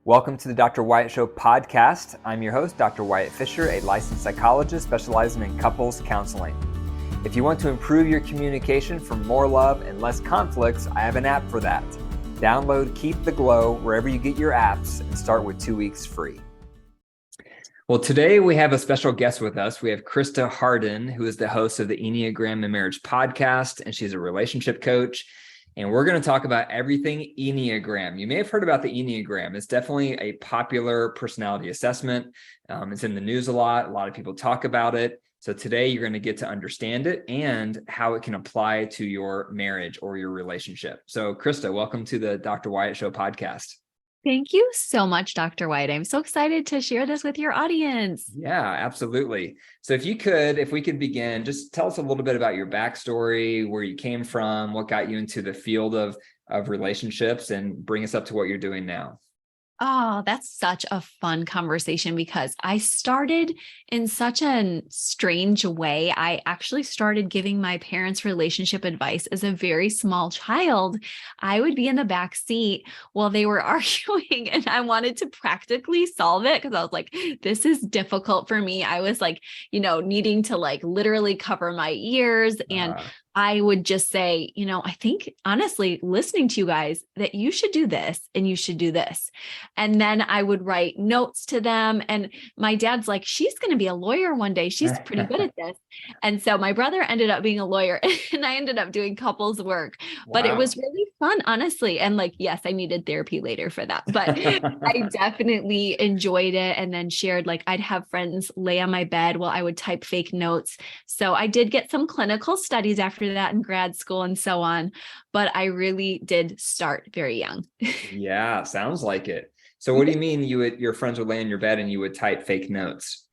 Welcome to the Dr. Wyatt Show podcast. I'm your host, Dr. Wyatt Fisher, a licensed psychologist specializing in couples counseling. If you want to improve your communication for more love and less conflicts, I have an app for that. Download Keep the Glow wherever you get your apps and start with 2 weeks free. Well, today we have a special guest with us. We have Krista Harden, who is the host of the Enneagram and Marriage podcast, and she's a relationship coach. And we're going to talk about everything Enneagram. You may have heard about the Enneagram. It's definitely a popular personality assessment. It's in the news a lot. A lot of people talk about it. So today you're going to get to understand it and how it can apply to your marriage or your relationship. So Krista, welcome to the Dr. Wyatt Show podcast. Thank you so much, Dr. White. I'm so excited to share this with your audience. Yeah, absolutely. So if we could begin, just tell us a little bit about your backstory, where you came from, what got you into the field of relationships, and bring us up to what you're doing now. Oh, that's such a fun conversation because I started in such a strange way. I actually started giving my parents relationship advice as a very small child. I would be in the back seat while they were arguing and I wanted to practically solve it because I was like, this is difficult for me. I was like, needing to literally cover my ears and I would just say, I think honestly, listening to you guys that you should do this and you should do this. And then I would write notes to them. And my dad's like, she's going to be a lawyer one day. She's pretty good at this. And so my brother ended up being a lawyer and I ended up doing couples work, but it was really fun, honestly. And yes, I needed therapy later for that, but I definitely enjoyed it. And then shared, I'd have friends lay on my bed while I would type fake notes. So I did get some clinical studies after that in grad school and so on, but I really did start very young. Yeah, sounds like it. So what do you mean your friends would lay in your bed and you would type fake notes?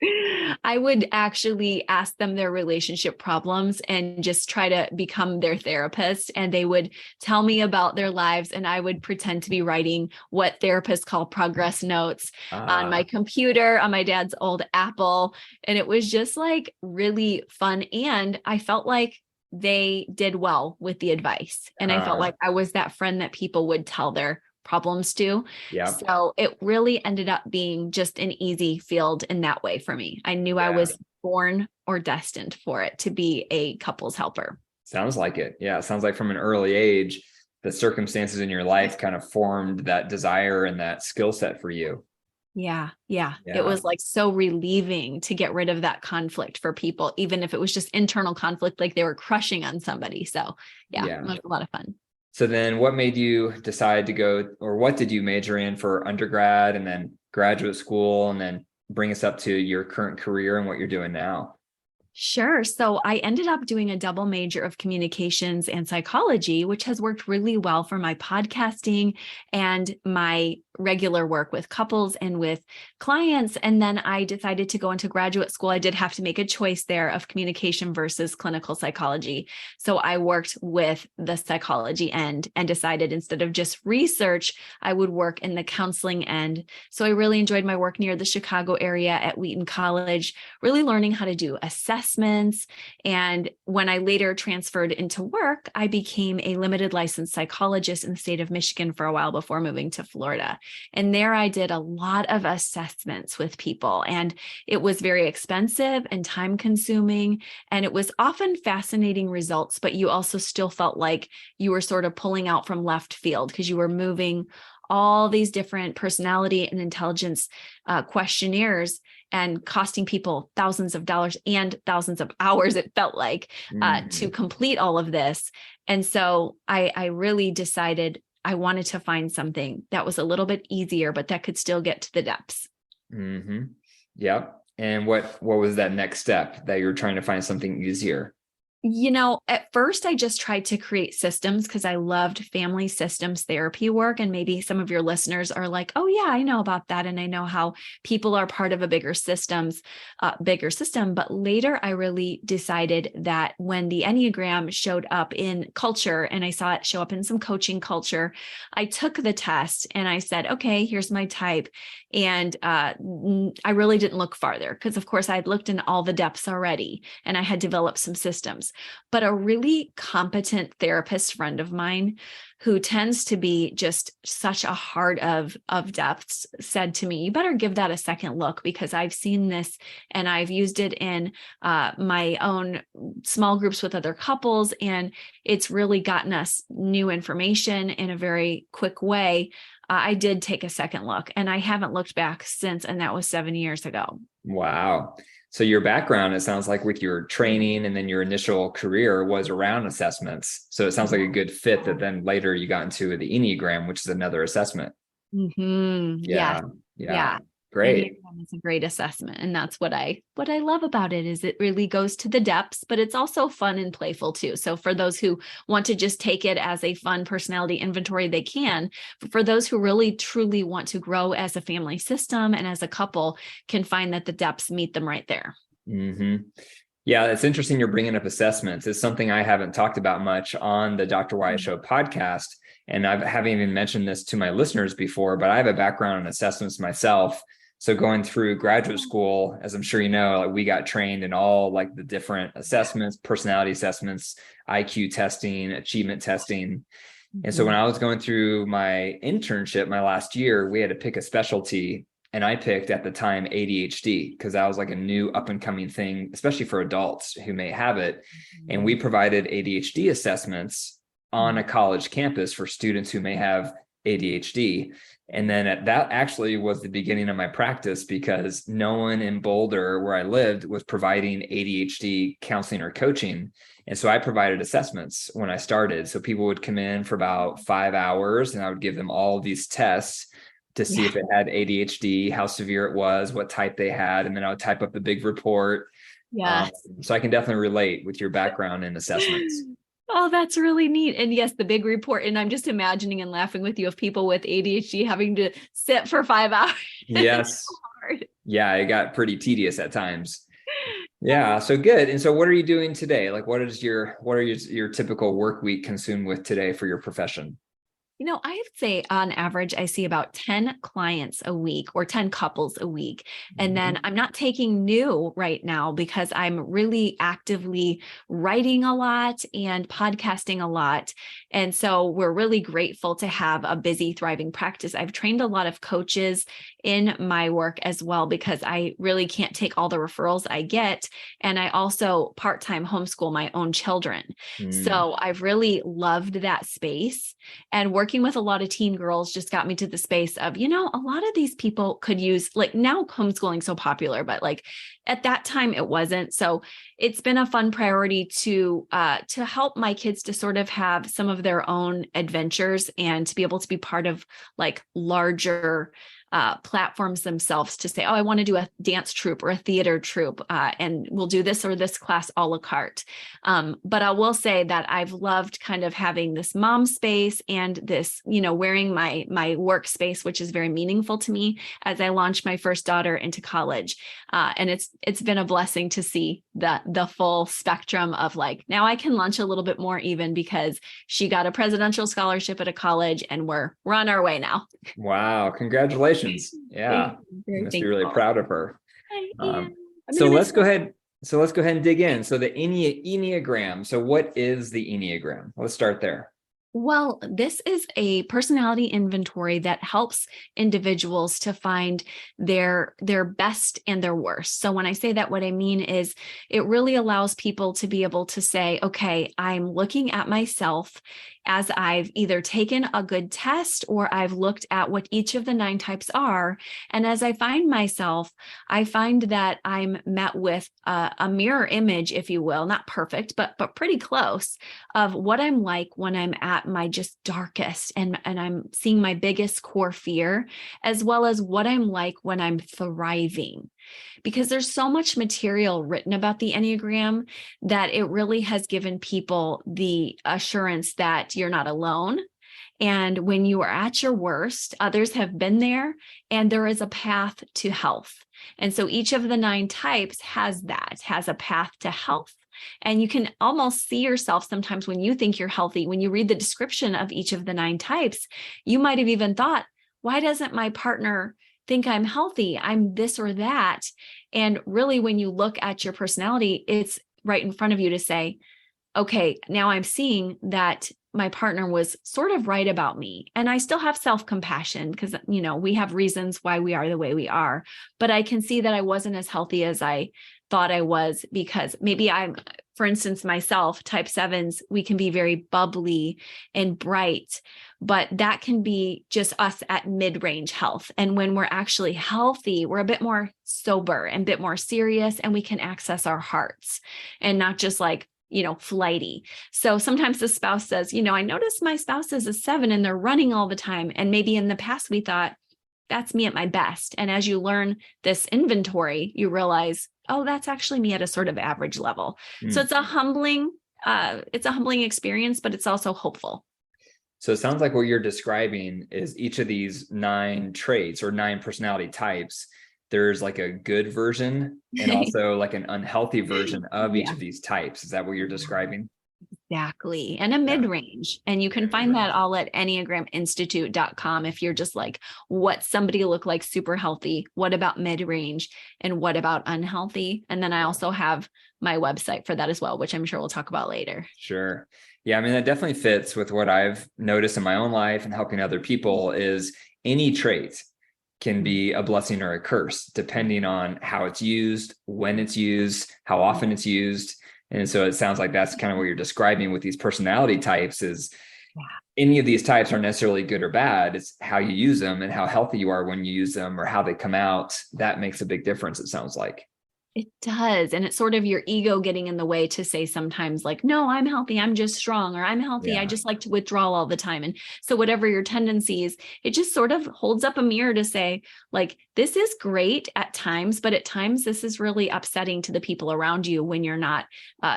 I would actually ask them their relationship problems and just try to become their therapist. And they would tell me about their lives. And I would pretend to be writing what therapists call progress notes on my computer, on my dad's old Apple. And it was just really fun. And I felt like they did well with the advice. And I felt like I was that friend that people would tell their problems to. Yeah. So it really ended up being just an easy field in that way for me. I knew I was born or destined for it to be a couples helper. Sounds like it. Yeah. It sounds like from an early age, the circumstances in your life kind of formed that desire and that skill set for you. Yeah. It was so relieving to get rid of that conflict for people, even if it was just internal conflict, like they were crushing on somebody. So it was a lot of fun. So then what made you decide to go, or what did you major in for undergrad and then graduate school, and then bring us up to your current career and what you're doing now? Sure. So I ended up doing a double major of communications and psychology, which has worked really well for my podcasting and my regular work with couples and with clients. And then I decided to go into graduate school. I did have to make a choice there of communication versus clinical psychology. So I worked with the psychology end and decided instead of just research, I would work in the counseling end. So I really enjoyed my work near the Chicago area at Wheaton College, really learning how to do assessments. And when I later transferred into work, I became a limited licensed psychologist in the state of Michigan for a while before moving to Florida. And there I did a lot of assessments with people, and it was very expensive and time consuming. And it was often fascinating results, but you also still felt like you were sort of pulling out from left field because you were moving all these different personality and intelligence questionnaires and costing people thousands of dollars and thousands of hours, it felt like, to complete all of this. And so I really decided I wanted to find something that was a little bit easier, but that could still get to the depths. Mm-hmm. Yep. And what was that next step that you were trying to find something easier? At first I just tried to create systems because I loved family systems therapy work. And maybe some of your listeners are like, oh yeah, I know about that. And I know how people are part of a bigger system. But later I really decided that when the Enneagram showed up in culture and I saw it show up in some coaching culture, I took the test and I said, okay, here's my type. And I really didn't look farther because of course I had looked in all the depths already and I had developed some systems. but a really competent therapist friend of mine who tends to be just such a heart of depths said to me, you better give that a second look, because I've seen this and I've used it in my own small groups with other couples, and it's really gotten us new information in a very quick way. I did take a second look, and I haven't looked back since, and that was 7 years ago. Wow. So your background, it sounds like, with your training and then your initial career was around assessments. So it sounds like a good fit that then later you got into the Enneagram, which is another assessment. Mm-hmm. Yeah. Yeah. Great. Enneagram is a great assessment. And that's what I love about it, is it really goes to the depths, but it's also fun and playful too. So for those who want to just take it as a fun personality inventory, they can. But for those who really truly want to grow as a family system and as a couple, can find that the depths meet them right there. Mm-hmm. Yeah, it's interesting you're bringing up assessments. It's something I haven't talked about much on the Dr. Wyatt Show podcast. And I haven't even mentioned this to my listeners before, but I have a background in assessments myself. So going through graduate school, as I'm sure you know, like, we got trained in all like the different assessments, personality assessments, IQ testing, achievement testing. And so when I was going through my internship, my last year, we had to pick a specialty. And I picked at the time ADHD, because that was like a new up and coming thing, especially for adults who may have it. And we provided ADHD assessments on a college campus for students who may have ADHD. And then that actually was the beginning of my practice, because no one in Boulder, where I lived, was providing ADHD counseling or coaching. And so I provided assessments when I started. So people would come in for about 5 hours, and I would give them all these tests to see if it had ADHD, how severe it was, what type they had. And then I would type up the big report. Yeah. So I can definitely relate with your background in assessments. Oh, that's really neat. And yes, the big report. And I'm just imagining and laughing with you of people with ADHD having to sit for 5 hours. Yes. Yeah, it got pretty tedious at times. Yeah. So good. And so what are you doing today? Like, what are your typical work week consumed with today for your profession? I would say on average, I see about 10 clients a week or 10 couples a week. And then I'm not taking new right now, because I'm really actively writing a lot and podcasting a lot. And so we're really grateful to have a busy, thriving practice. I've trained a lot of coaches in my work as well, because I really can't take all the referrals I get. And I also part-time homeschool my own children. So I've really loved that space, and working with a lot of teen girls just got me to the space of, a lot of these people could use, like, now homeschooling so popular, but like at that time it wasn't. So it's been a fun priority to help my kids to sort of have some of their own adventures, and to be able to be part of like larger platforms themselves, to say, oh, I want to do a dance troupe or a theater troupe, and we'll do this or this class a la carte. But I will say that I've loved kind of having this mom space and this, wearing my workspace, which is very meaningful to me as I launched my first daughter into college. And it's been a blessing to see the full spectrum of, like, now I can launch a little bit more, even because she got a presidential scholarship at a college, and we're on our way now. Wow. Congratulations. Yeah. You must be really proud of her. So let's go ahead and dig in. So the Enneagram. So what is the Enneagram? Let's start there. Well, this is a personality inventory that helps individuals to find their best and their worst. So when I say that, what I mean is it really allows people to be able to say, okay, I'm looking at myself as I've either taken a good test or I've looked at what each of the 9 types are. And as I find myself, I find that I'm met with a mirror image, if you will, not perfect, but pretty close, of what I'm like when I'm at my just darkest, and I'm seeing my biggest core fear, as well as what I'm like when I'm thriving. Because there's so much material written about the Enneagram that it really has given people the assurance that you're not alone. And when you are at your worst, others have been there, and there is a path to health. And so each of the 9 types has a path to health. And you can almost see yourself sometimes when you think you're healthy. When you read the description of each of the 9 types, you might have even thought, why doesn't my partner think I'm healthy? I'm this or that. And really, when you look at your personality, it's right in front of you to say, okay, now I'm seeing that my partner was sort of right about me. And I still have self-compassion because, we have reasons why we are the way we are. But I can see that I wasn't as healthy as I thought I was, because maybe for instance, myself, type 7s, we can be very bubbly and bright, but that can be just us at mid-range health. And when we're actually healthy, we're a bit more sober and a bit more serious, and we can access our hearts and not just like, flighty. So sometimes the spouse says, I noticed my spouse is a 7 and they're running all the time. And maybe in the past we thought that's me at my best. And as you learn this inventory, you realize, oh, that's actually me at a sort of average level. So it's a humbling experience, but it's also hopeful. So it sounds like what you're describing is each of these 9 traits or 9 personality types, there's like a good version and also like an unhealthy version of each of these types. Is that what you're describing? Exactly. And a mid-range. And you can find that all at enneagraminstitute.com. If you're just like, what somebody look like super healthy, what about mid-range, and what about unhealthy? And then I also have my website for that as well, which I'm sure we'll talk about later. Sure. Yeah. I mean, that definitely fits with what I've noticed in my own life and helping other people is any trait can be a blessing or a curse, depending on how it's used, when it's used, how often it's used. And so it sounds like that's kind of what you're describing with these personality types is any of these types aren't necessarily good or bad. It's how you use them and how healthy you are when you use them or how they come out. That makes a big difference, it sounds like. It does. And it's sort of your ego getting in the way to say sometimes like, no, I'm healthy, I'm just strong, or I'm healthy, I just like to withdraw all the time. And so whatever your tendencies, it just sort of holds up a mirror to say like, this is great at times, but at times this is really upsetting to the people around you when you're not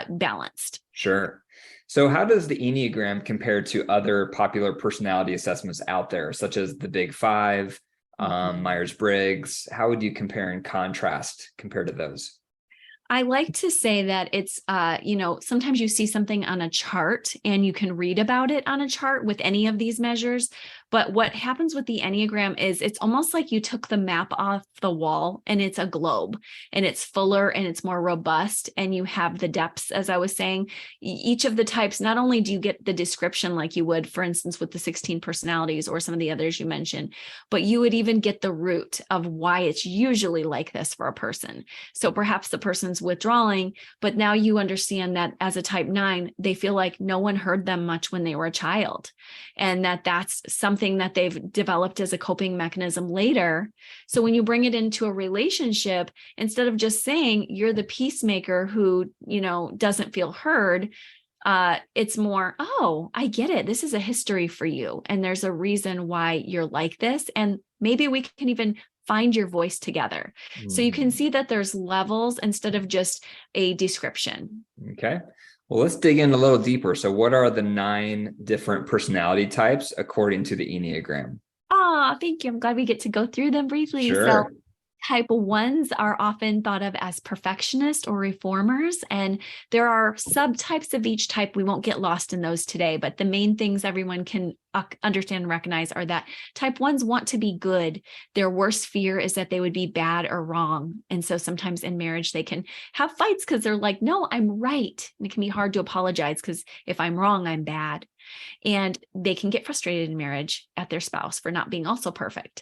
balanced. Sure. So how does the Enneagram compare to other popular personality assessments out there, such as the Big Five, Myers-Briggs? How would you compare and contrast compared to those? I like to say that it's, sometimes you see something on a chart and you can read about it on a chart with any of these measures. But what happens with the Enneagram is it's almost like you took the map off the wall and it's a globe and it's fuller and it's more robust. And you have the depths, as I was saying, each of the types, not only do you get the description like you would, for instance, with the 16 personalities or some of the others you mentioned, but you would even get the root of why it's usually like this for a person. So perhaps the person's withdrawing, but now you understand that as a type 9, they feel like no one heard them much when they were a child, and that's something that they've developed as a coping mechanism later. So when you bring it into a relationship, instead of just saying you're the peacemaker who, doesn't feel heard, it's more, oh, I get it. This is a history for you. And there's a reason why you're like this. And maybe we can even find your voice together. So you can see that there's levels instead of just a description. Okay. Well, let's dig in a little deeper. So what are the 9 different personality types according to the Enneagram? Thank you. I'm glad we get to go through them briefly. Sure. So type 1s are often thought of as perfectionists or reformers, and there are subtypes of each type. We won't get lost in those today, but the main things everyone can understand and recognize are that type 1s want to be good. Their worst fear is that they would be bad or wrong. And so sometimes in marriage, they can have fights because they're like, no, I'm right. And it can be hard to apologize because if I'm wrong, I'm bad. And they can get frustrated in marriage at their spouse for not being also perfect,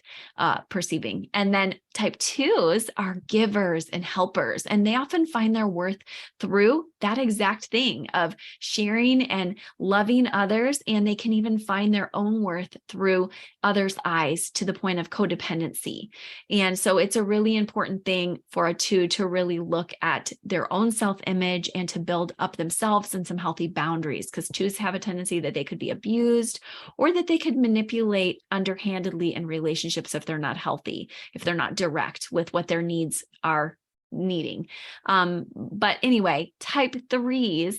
perceiving. And then type 2s are givers and helpers, and they often find their worth through that exact thing of sharing and loving others. And they can even find their own worth through others' eyes to the point of codependency. And so it's a really important thing for a 2 to really look at their own self-image and to build up themselves and some healthy boundaries, because 2s have a tendency that they could be abused or that they could manipulate underhandedly in relationships if they're not healthy, if they're not direct with what their needs are needing. But anyway, type 3s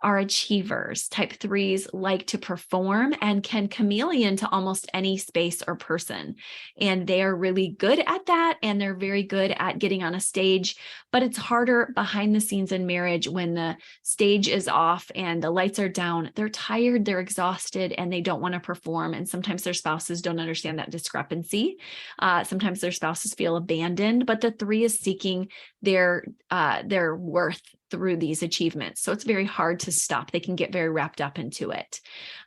are achievers. Type 3s like to perform and can chameleon to almost any space or person. And they are really good at that. And they're very good at getting on a stage, but it's harder behind the scenes in marriage when the stage is off and the lights are down. They're tired, they're exhausted, and they don't want to perform. And sometimes their spouses don't understand that discrepancy. Sometimes their spouses feel abandoned, but the 3 is seeking their worth through these achievements. So it's very hard to stop. They can get very wrapped up into it.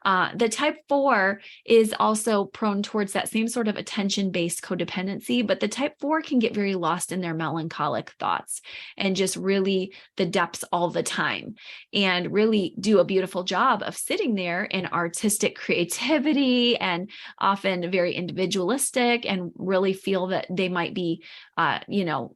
The type 4 is also prone towards that same sort of attention-based codependency, but the type 4 can get very lost in their melancholic thoughts and just really the depths all the time, and really do a beautiful job of sitting there in artistic creativity and often very individualistic, and really feel that they might be,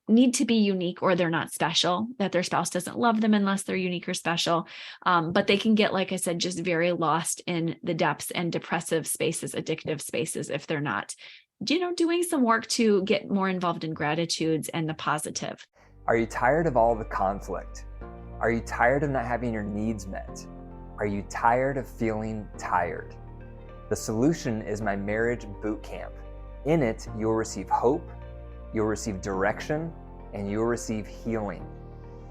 need to be unique, or they're not special, that their spouse doesn't love them unless they're unique or special. But they can get, like I said, just very lost in the depths and depressive spaces, addictive spaces, if they're not, doing some work to get more involved in gratitudes and the positive. Are you tired of all the conflict? Are you tired of not having your needs met? Are you tired of feeling tired? The solution is my marriage boot camp. In it, you'll receive hope, you'll receive direction, and you'll receive healing.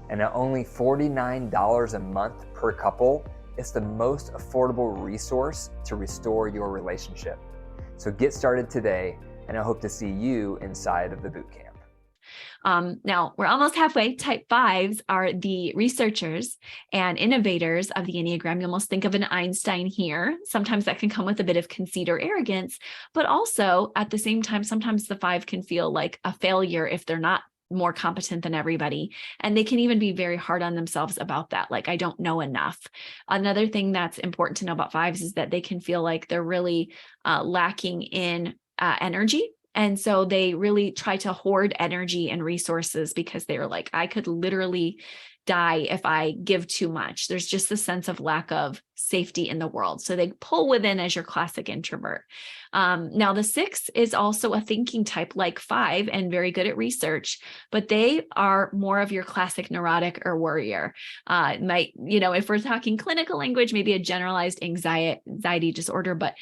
And at only $49 a month per couple, it's the most affordable resource to restore your relationship. So get started today, and I hope to see you inside of the boot camp. Now we're almost halfway. Type 5s are the researchers and innovators of the Enneagram. You almost think of an Einstein here. Sometimes that can come with a bit of conceit or arrogance, but also at the same time, sometimes the 5 can feel like a failure if they're not more competent than everybody. And they can even be very hard on themselves about that. Like, I don't know enough. Another thing that's important to know about 5s is that they can feel like they're really lacking in energy. And so they really try to hoard energy and resources, because they are like, I could literally die if I give too much. There's just the sense of lack of safety in the world. So they pull within as your classic introvert. Now the 6 is also a thinking type like 5 and very good at research, but they are more of your classic neurotic or worrier. If we're talking clinical language, maybe a generalized anxiety disorder, but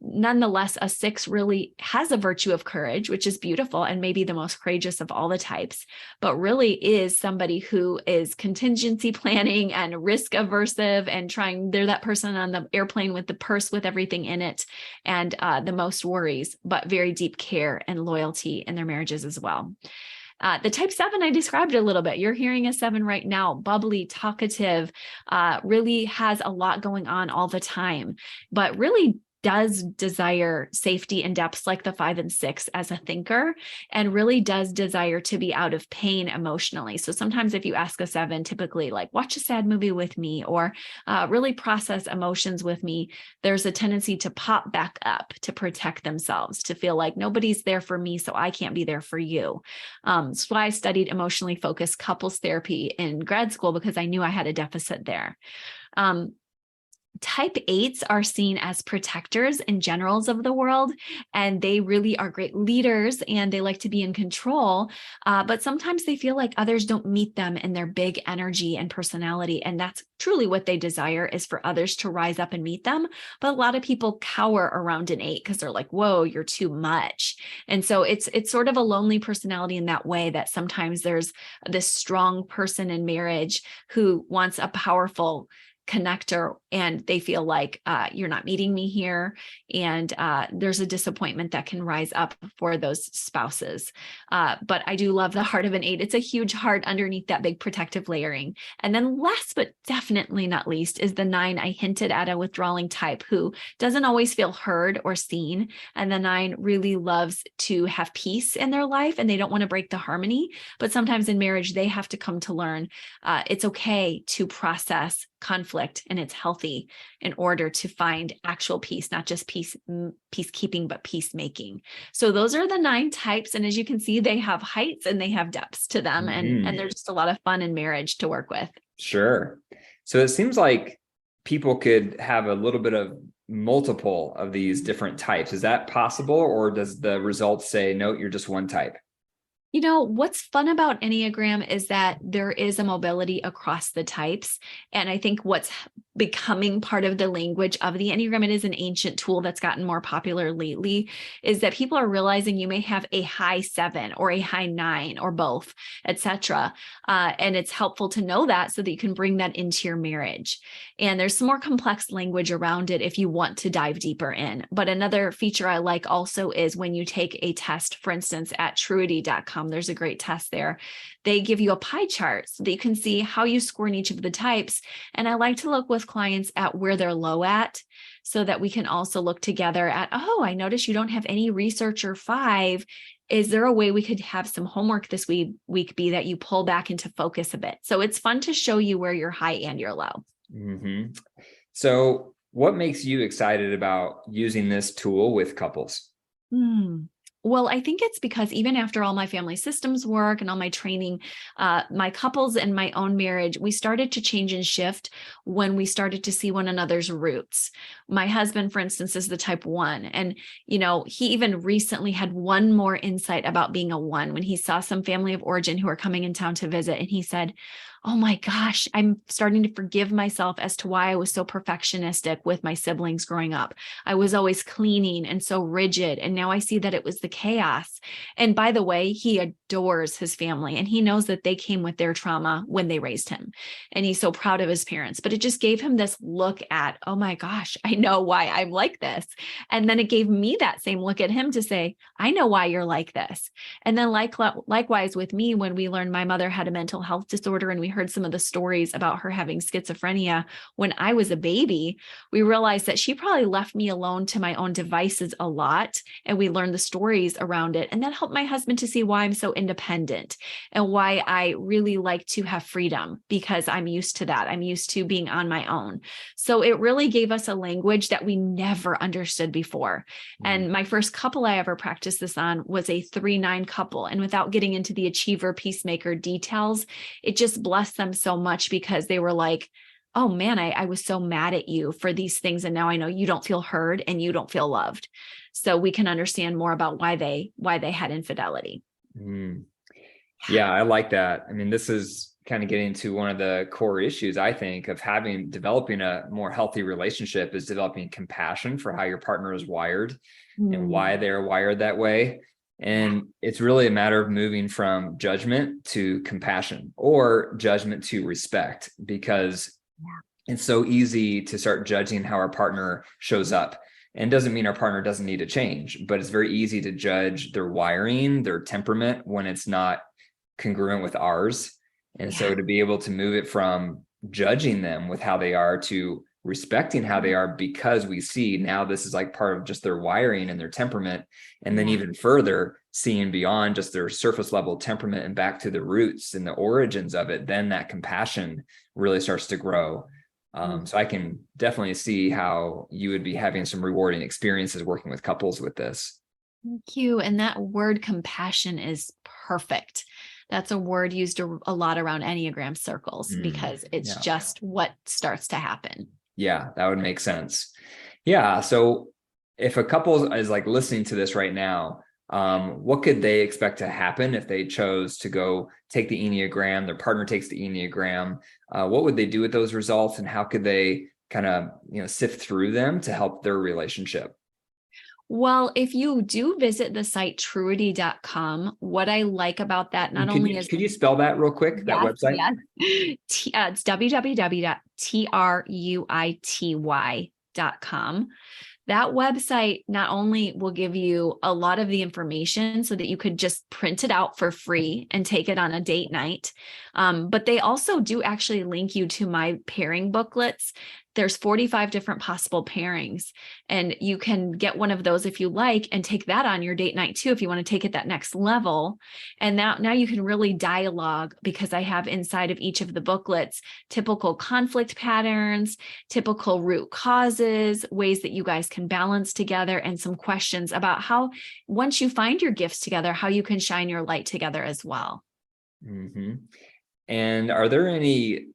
nonetheless, a 6 really has a virtue of courage, which is beautiful and maybe the most courageous of all the types, but really is somebody who is contingency planning and risk aversive and they're that person on the airplane with the purse with everything in it, and the most worries, but very deep care and loyalty in their marriages as well. The type 7, I described a little bit. You're hearing a 7 right now, bubbly, talkative, really has a lot going on all the time, but really does desire safety and depth like the 5 and 6 as a thinker, and really does desire to be out of pain emotionally. So sometimes if you ask a 7, typically like, watch a sad movie with me, or really process emotions with me, there's a tendency to pop back up to protect themselves, to feel like nobody's there for me, so I can't be there for you. That's why I studied emotionally focused couples therapy in grad school, because I knew I had a deficit there. Type 8s are seen as protectors and generals of the world, and they really are great leaders and they like to be in control, but sometimes they feel like others don't meet them in their big energy and personality, and that's truly what they desire, is for others to rise up and meet them. But a lot of people cower around an 8 because they're like, whoa, you're too much. And so it's sort of a lonely personality in that way, that sometimes there's this strong person in marriage who wants a powerful connector, and they feel like you're not meeting me here, and there's a disappointment that can rise up for those spouses. But I do love the heart of an 8. It's a huge heart underneath that big protective layering. And then last but definitely not least is the 9. I hinted at a withdrawing type who doesn't always feel heard or seen, and the 9 really loves to have peace in their life, and they don't want to break the harmony. But sometimes in marriage, they have to come to learn it's okay to process conflict, and it's healthy, in order to find actual peace, not just peacekeeping, but peacemaking. So those are the 9 types. And as you can see, they have heights and they have depths to them. And they're just a lot of fun in marriage to work with. Sure. So it seems like people could have a little bit of multiple of these different types. Is that possible? Or does the results say, no, you're just one type? What's fun about Enneagram is that there is a mobility across the types. And I think what's becoming part of the language of the Enneagram, it is an ancient tool that's gotten more popular lately, is that people are realizing you may have a high 7 or a high 9 or both, etc. And it's helpful to know that so that you can bring that into your marriage. And there's some more complex language around it if you want to dive deeper in. But another feature I like also is when you take a test, for instance, at truity.com, there's a great test there. They give you a pie chart so that you can see how you score in each of the types. And I like to look with clients at where they're low at so that we can also look together at, oh, I notice you don't have any researcher 5. Is there a way we could have some homework this week be that you pull back into focus a bit? So it's fun to show you where you're high and you're low. Mm-hmm. So what makes you excited about using this tool with couples? Well, I think it's because even after all my family systems work and all my training, my couples and my own marriage, we started to change and shift when we started to see one another's roots. My husband, for instance, is the type 1. And, he even recently had one more insight about being a 1 when he saw some family of origin who are coming in town to visit. And he said, oh my gosh, I'm starting to forgive myself as to why I was so perfectionistic with my siblings growing up. I was always cleaning and so rigid. And now I see that it was the chaos. And by the way, he adores his family and he knows that they came with their trauma when they raised him. And he's so proud of his parents, but it just gave him this look at, oh my gosh, I know why I'm like this. And then it gave me that same look at him to say, I know why you're like this. And then likewise with me, when we learned my mother had a mental health disorder and we heard some of the stories about her having schizophrenia when I was a baby, we realized that she probably left me alone to my own devices a lot. And we learned the stories around it. And that helped my husband to see why I'm so independent and why I really like to have freedom, because I'm used to that. I'm used to being on my own. So it really gave us a language that we never understood before. And my first couple I ever practiced this on was a 3-9 couple. And without getting into the achiever peacemaker details, it just blessed them so much because they were like, oh man, I was so mad at you for these things. And now I know you don't feel heard and you don't feel loved. So we can understand more about why they had infidelity. Yeah, I like that. I mean, this is kind of getting to one of the core issues, I think, of developing a more healthy relationship is developing compassion for how your partner is wired and why they're wired that way. And it's really a matter of moving from judgment to compassion or judgment to respect, because it's so easy to start judging how our partner shows up. And doesn't mean our partner doesn't need to change, but it's very easy to judge their wiring, their temperament when it's not congruent with ours. And so to be able to move it from judging them with how they are to respecting how they are, because we see now this is like part of just their wiring and their temperament. And then even further seeing beyond just their surface level temperament and back to the roots and the origins of it, then that compassion really starts to grow. So I can definitely see how you would be having some rewarding experiences working with couples with this. Thank you. And that word compassion is perfect. That's a word used a lot around Enneagram circles because it's just what starts to happen. Yeah, that would make sense. Yeah. So if a couple is like listening to this right now, what could they expect to happen if they chose to go take the Enneagram, their partner takes the Enneagram? What would they do with those results, and how could they kind of, sift through them to help their relationship? Well, if you do visit the site truity.com, what I like about that Could you spell that real quick, that website? Yes. It's www.truity.com. That website not only will give you a lot of the information so that you could just print it out for free and take it on a date night, but they also do actually link you to my pairing booklets. There's 45 different possible pairings, and you can get one of those if you like and take that on your date night too if you want to take it that next level. And now you can really dialogue, because I have inside of each of the booklets typical conflict patterns, typical root causes, ways that you guys can balance together, and some questions about how, once you find your gifts together, how you can shine your light together as well. And are there any,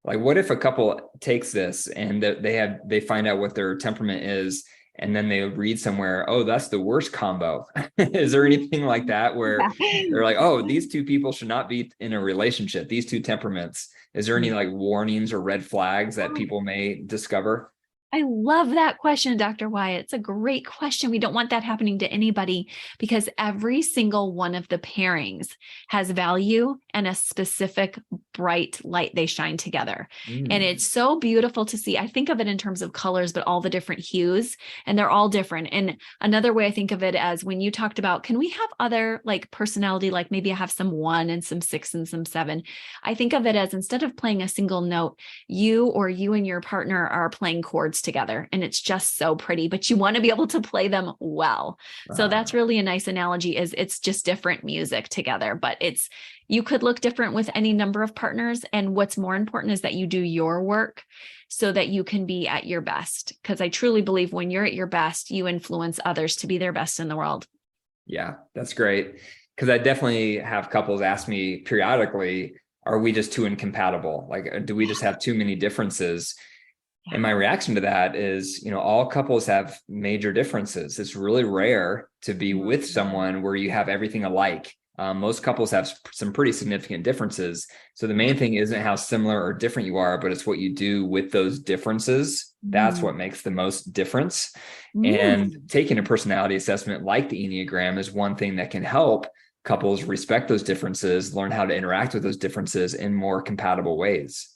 like, what if a couple takes this and they find out what their temperament is, and then they read somewhere, oh, that's the worst combo. Is there anything like that where they're like, oh, these two people should not be in a relationship, these two temperaments? Is there any like warnings or red flags that people may discover? I love that question, Dr. Wyatt. It's a great question. We don't want that happening to anybody because every single one of the pairings has value and a specific bright light they shine together. And it's so beautiful to see. I think of it in terms of colors, but all the different hues, and they're all different. And another way I think of it as when you talked about, can we have other like personality, like maybe I have some 1 and some 6 and some 7. I think of it as instead of playing a single note, you and your partner are playing chords together, and it's just so pretty, but you want to be able to play them well. So that's really a nice analogy, is it's just different music together, but you could look different with any number of partners. And what's more important is that you do your work so that you can be at your best. Because I truly believe when you're at your best, you influence others to be their best in the world. Yeah, that's great. Because I definitely have couples ask me periodically, are we just too incompatible? Like, do we just have too many differences? And my reaction to that is, all couples have major differences. It's really rare to be with someone where you have everything alike. Most couples have some pretty significant differences. So the main thing isn't how similar or different you are, but it's what you do with those differences. That's what makes the most difference. And taking a personality assessment like the Enneagram is one thing that can help couples respect those differences, learn how to interact with those differences in more compatible ways.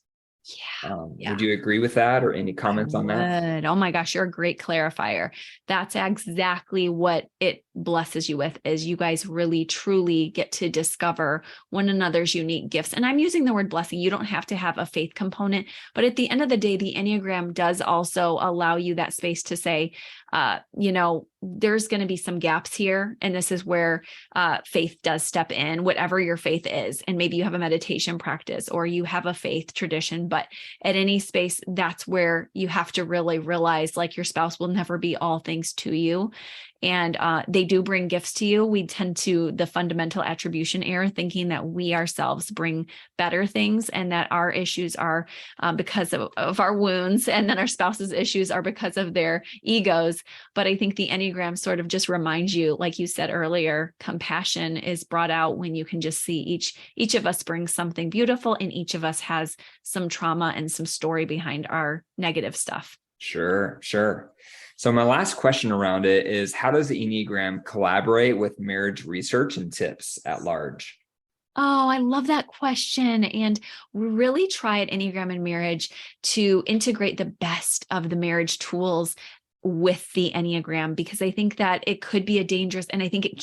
Would you agree with that, or any comments on that? Oh my gosh, you're a great clarifier. That's exactly what it blesses you with, is you guys really truly get to discover one another's unique gifts. And I'm using the word blessing. You don't have to have a faith component, but at the end of the day, the Enneagram does also allow you that space to say, there's going to be some gaps here. And this is where faith does step in, whatever your faith is. And maybe you have a meditation practice or you have a faith tradition, but at any space, that's where you have to really realize, like, your spouse will never be all things to you. And they do bring gifts to you. We tend to the fundamental attribution error, thinking that we ourselves bring better things and that our issues are because of our wounds, and then our spouse's issues are because of their egos. But I think the Enneagram sort of just reminds you, like you said earlier, compassion is brought out when you can just see each of us brings something beautiful, and each of us has some trauma and some story behind our negative stuff. Sure. So my last question around it is, how does the Enneagram collaborate with marriage research and tips at large? Oh, I love that question. And we really try at Enneagram and Marriage to integrate the best of the marriage tools with the Enneagram, because I think that it could be and I think it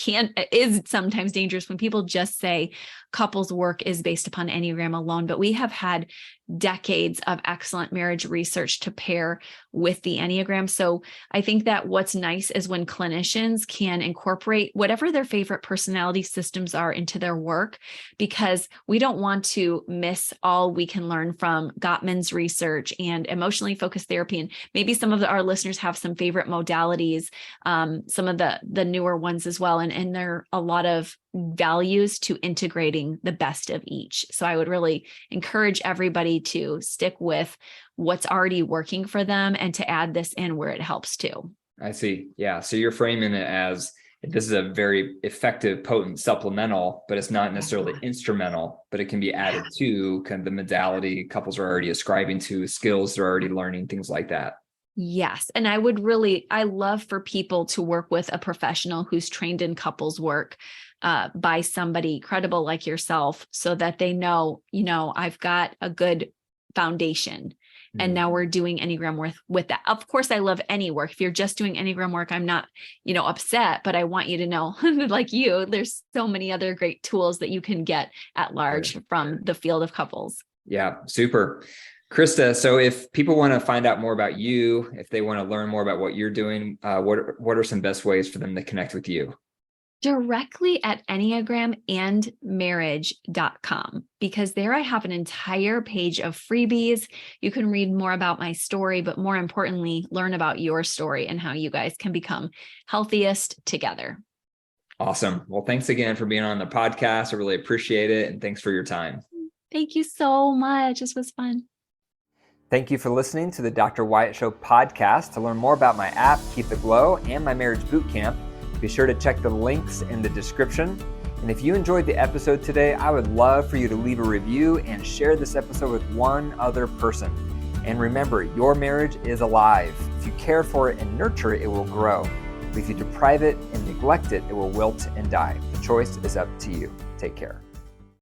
is sometimes dangerous when people just say couples work is based upon Enneagram alone. But we have had decades of excellent marriage research to pair with the Enneagram. So I think that what's nice is when clinicians can incorporate whatever their favorite personality systems are into their work, because we don't want to miss all we can learn from Gottman's research and emotionally focused therapy. And maybe some of our listeners have some favorite modalities, some of the newer ones as well. And there are a lot of values to integrating the best of each. So I would really encourage everybody to stick with what's already working for them and to add this in where it helps too. I see. Yeah. So you're framing it as, this is a very effective, potent supplemental, but it's not necessarily instrumental, but it can be added to kind of the modality couples are already ascribing to, skills they're already learning, things like that. Yes. And I love for people to work with a professional who's trained in couples work by somebody credible like yourself, so that they know, I've got a good foundation. And now we're doing Enneagram work with that. Of course, I love any work. If you're just doing Enneagram work, I'm not, upset, but I want you to know, like there's so many other great tools that you can get at large from the field of couples. Yeah, super. Krista, so if people want to find out more about you, if they want to learn more about what you're doing, what are some best ways for them to connect with you? Directly at enneagramandmarriage.com, because there I have an entire page of freebies. You can read more about my story, but more importantly, learn about your story and how you guys can become healthiest together. Awesome. Well, thanks again for being on the podcast. I really appreciate it. And thanks for your time. Thank you so much. This was fun. Thank you for listening to the Dr. Wyatt Show podcast. To learn more about my app, Keep the Glow, and my marriage boot camp, be sure to check the links in the description. And if you enjoyed the episode today, I would love for you to leave a review and share this episode with one other person. And remember, your marriage is alive. If you care for it and nurture it, it will grow. But if you deprive it and neglect it, it will wilt and die. The choice is up to you. Take care.